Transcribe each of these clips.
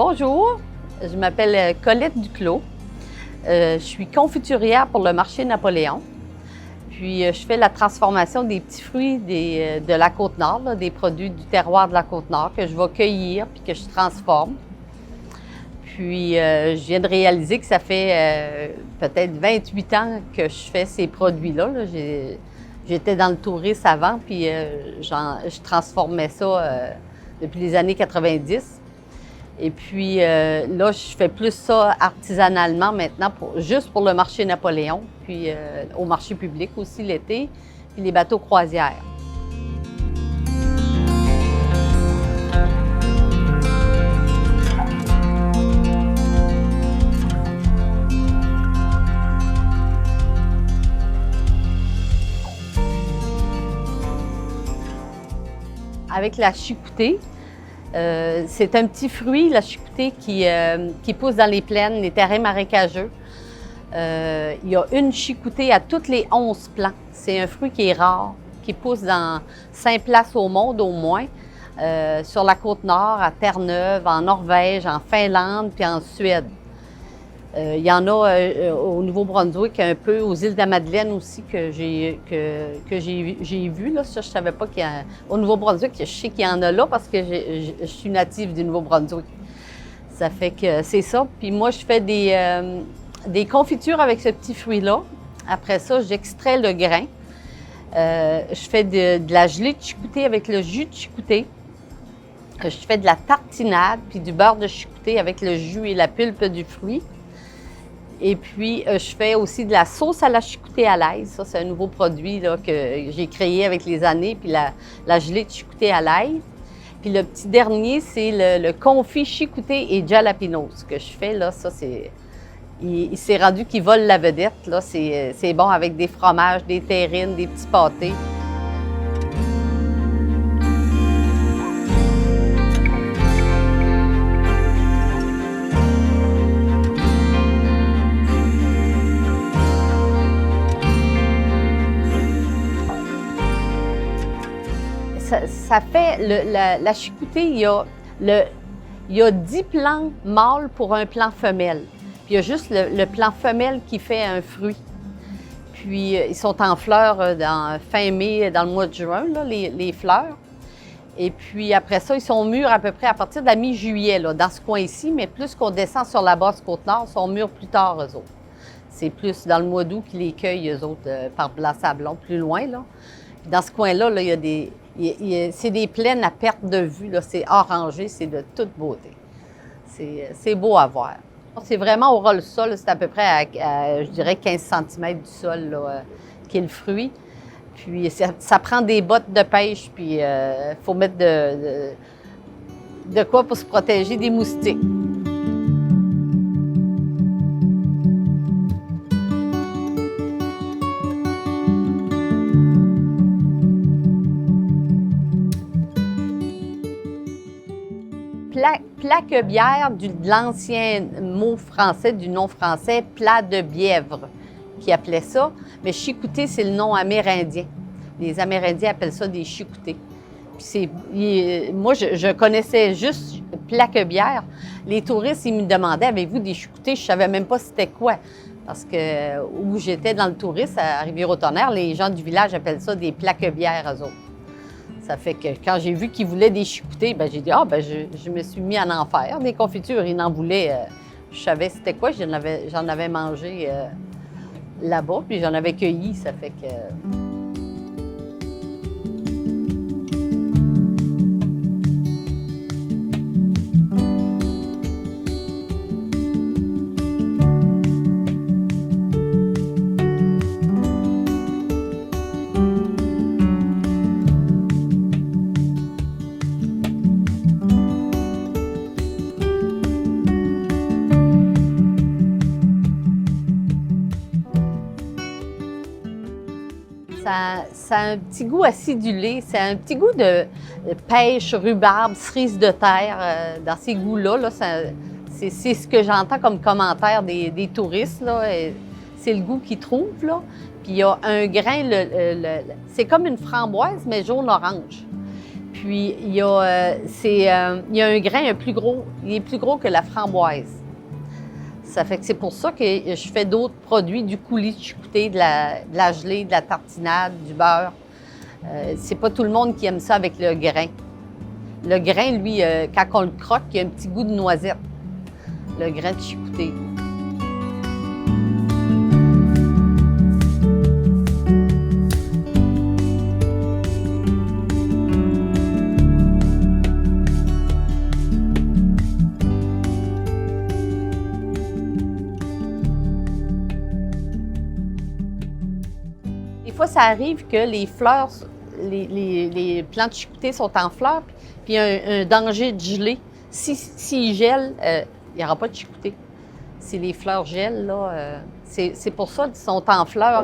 Bonjour, je m'appelle Colette Duclos. Je suis confiturière pour le marché Napoléon. Puis je fais la transformation des petits fruits de la Côte-Nord, là, des produits du terroir de la Côte-Nord que je vais cueillir puis que je transforme. Puis je viens de réaliser que ça fait peut-être 28 ans que je fais ces produits-là. Là. J'étais dans le tourisme avant, puis je transformais ça depuis les années 90. Et puis là, je fais plus ça artisanalement maintenant, juste pour le marché Napoléon, puis au marché public aussi l'été, puis les bateaux croisières. Avec la chicoutée, c'est un petit fruit, la chicoutée, qui pousse dans les plaines, les terrains marécageux. Il y a une chicoutée à toutes les 11 plants. C'est un fruit qui est rare, qui pousse dans 5 places au monde au moins, sur la Côte-Nord, à Terre-Neuve, en Norvège, en Finlande, puis en Suède. Il y en a au Nouveau-Brunswick, un peu aux îles de la Madeleine aussi, que j'ai vu. Là. Ça, je ne savais pas qu'il y a... Au Nouveau-Brunswick, je sais qu'il y en a là parce que je suis native du Nouveau-Brunswick. Ça fait que c'est ça. Puis moi, je fais des confitures avec ce petit fruit-là. Après ça, j'extrais le grain. Je fais de la gelée de chicoutée avec le jus de chicoutée. Je fais de la tartinade, puis du beurre de chicoutée avec le jus et la pulpe du fruit. Et puis, je fais aussi de la sauce à la chicoutée à l'ail. Ça, c'est un nouveau produit là, que j'ai créé avec les années, puis la gelée de chicoutée à l'ail. Puis le petit dernier, c'est le confit chicoutée et jalapeno. Ce que je fais, là, ça, c'est... Il s'est rendu qu'il vole la vedette. Là, c'est bon avec des fromages, des terrines, des petits pâtés. Ça fait, la chicoutée, il y a 10 plants mâles pour un plant femelle. Puis il y a juste le plant femelle qui fait un fruit. Puis ils sont en fleurs fin mai, dans le mois de juin, là, les fleurs. Et puis après ça, ils sont mûrs à peu près à partir de la mi-juillet, là, dans ce coin-ci, mais plus qu'on descend sur la basse Côte-Nord, ils sont mûrs plus tard, eux autres. C'est plus dans le mois d'août qu'ils les cueillent, eux autres, par Blanc-Sablon, plus loin, là. Puis dans ce coin-là, là, il y a des... c'est des plaines à perte de vue, là, c'est orangé, c'est de toute beauté. C'est beau à voir. C'est vraiment au ras le sol, c'est à peu près à, je dirais, 15 cm du sol là, qui est le fruit. Puis ça prend des bottes de pêche, puis il faut mettre de quoi pour se protéger des moustiques. Plaquebière, de l'ancien mot français, du nom français, plat de bièvre, qui appelait ça. Mais chicoutée, c'est le nom amérindien. Les Amérindiens appellent ça des chicoutés. Moi, je connaissais juste plaquebière. Les touristes, ils me demandaient, avez-vous des chicoutés? Je ne savais même pas c'était quoi. Parce que où j'étais dans le tourisme, à Rivière-au-Tonnerre, les gens du village appellent ça des plaquebières, eux autres. Ça fait que quand j'ai vu qu'ils voulaient des chicoutées, ben j'ai dit, je me suis mis à en faire. Des confitures, ils en voulaient. Je savais c'était quoi, j'en avais mangé là-bas, puis j'en avais cueilli, ça fait que... Ça a un petit goût acidulé, c'est un petit goût de pêche, rhubarbe, cerise de terre, dans ces goûts-là. Là, c'est ce que j'entends comme commentaire des touristes. C'est le goût qu'ils trouvent. Là. Puis il y a un grain, c'est comme une framboise, mais jaune-orange. Puis, il y a un grain plus gros, il est plus gros que la framboise. Ça fait que c'est pour ça que je fais d'autres produits, du coulis de chicouté, de la gelée, de la tartinade, du beurre. C'est pas tout le monde qui aime ça avec le grain. Le grain, lui, quand on le croque, il y a un petit goût de noisette. Le grain de chicouté. Des fois, ça arrive que les fleurs, les plants de chicouté sont en fleurs, puis il y a un danger de geler. S'ils gèlent, il n'y aura pas de chicouté. Si les fleurs gèlent, là, c'est pour ça qu'ils sont en fleurs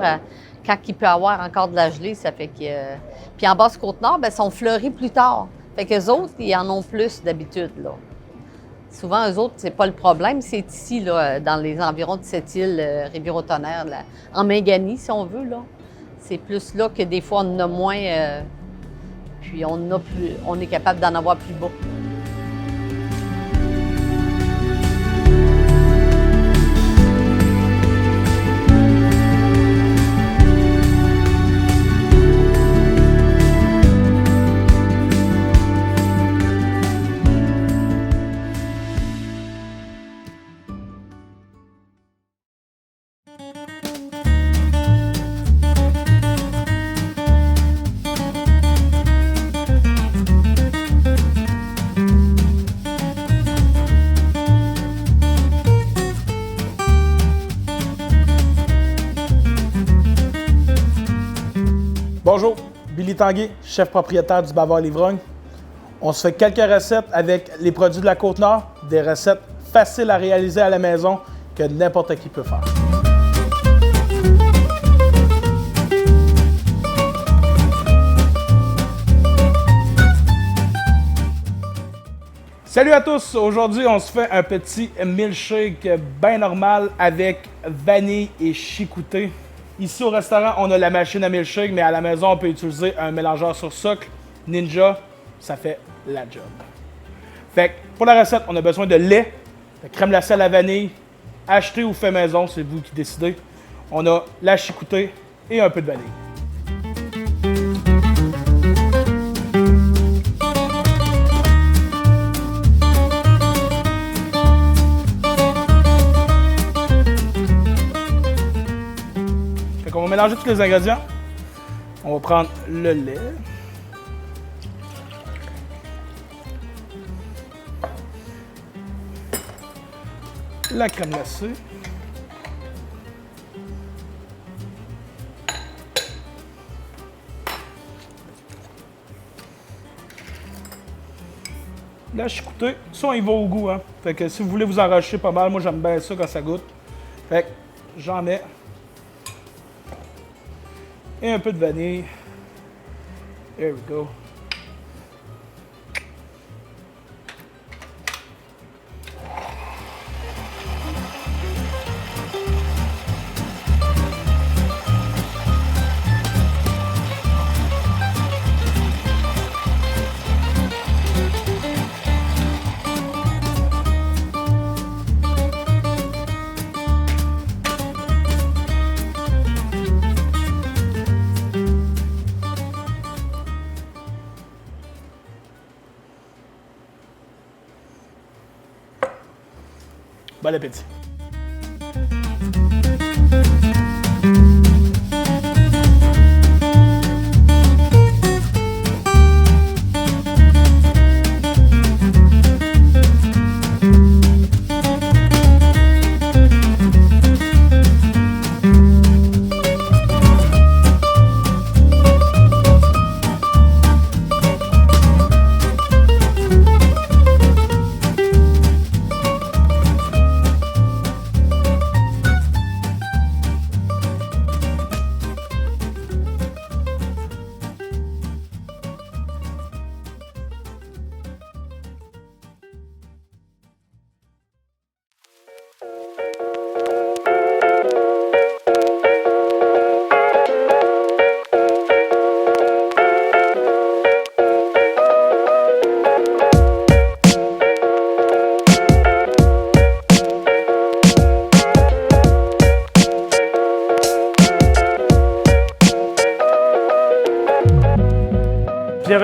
quand il peut y avoir encore de la gelée. Ça fait que. Puis en Basse-Côte-Nord, bien, ils sont fleuris plus tard. Fait qu'eux autres, ils en ont plus d'habitude, là. Souvent, eux autres, c'est pas le problème. C'est ici, là, dans les environs de cette île, Rivière-au-Tonnerre, en Mingani, si on veut, là. C'est plus là que des fois, on en a moins, puis on est capable d'en avoir plus bas. Bonjour, Billy Tanguay, chef propriétaire du Bavard Livrogne. On se fait quelques recettes avec les produits de la Côte-Nord, des recettes faciles à réaliser à la maison que n'importe qui peut faire. Salut à tous! Aujourd'hui, on se fait un petit milkshake bien normal avec vanille et chicouté. Ici au restaurant, on a la machine à milkshake, mais à la maison, on peut utiliser un mélangeur sur socle Ninja. Ça fait la job. Fait que pour la recette, on a besoin de lait, de crème glacée à la vanille, acheté ou fait maison, c'est vous qui décidez. On a la chicouté et un peu de vanille. On va mélanger tous les ingrédients. On va prendre le lait. La crème glacée. La chicouté. Ça, on y va au goût, hein. Fait que si vous voulez vous en rajouter pas mal, moi j'aime bien ça quand ça goûte. Fait que j'en mets. Et un peu de vanille. There we go. Bon appétit!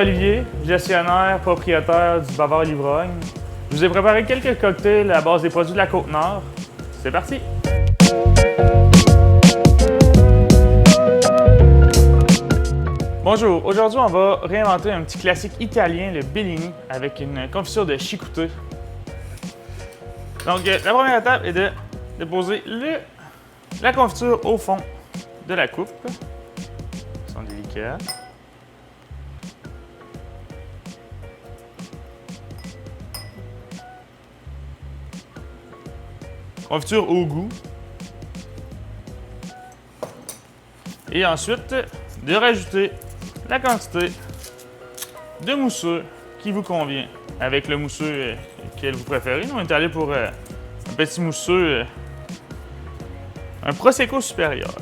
Olivier, gestionnaire, propriétaire du Bavard l'Ivrogne. Je vous ai préparé quelques cocktails à base des produits de la Côte-Nord. C'est parti! Bonjour, aujourd'hui on va réinventer un petit classique italien, le Bellini, avec une confiture de chicouté. Donc la première étape est de déposer la confiture au fond de la coupe. Ils sont délicats. Confiture au goût. Et ensuite, de rajouter la quantité de mousseux qui vous convient avec le mousseux que vous préférez. Nous, on est allé pour un petit mousseux, un Prosecco supérieur.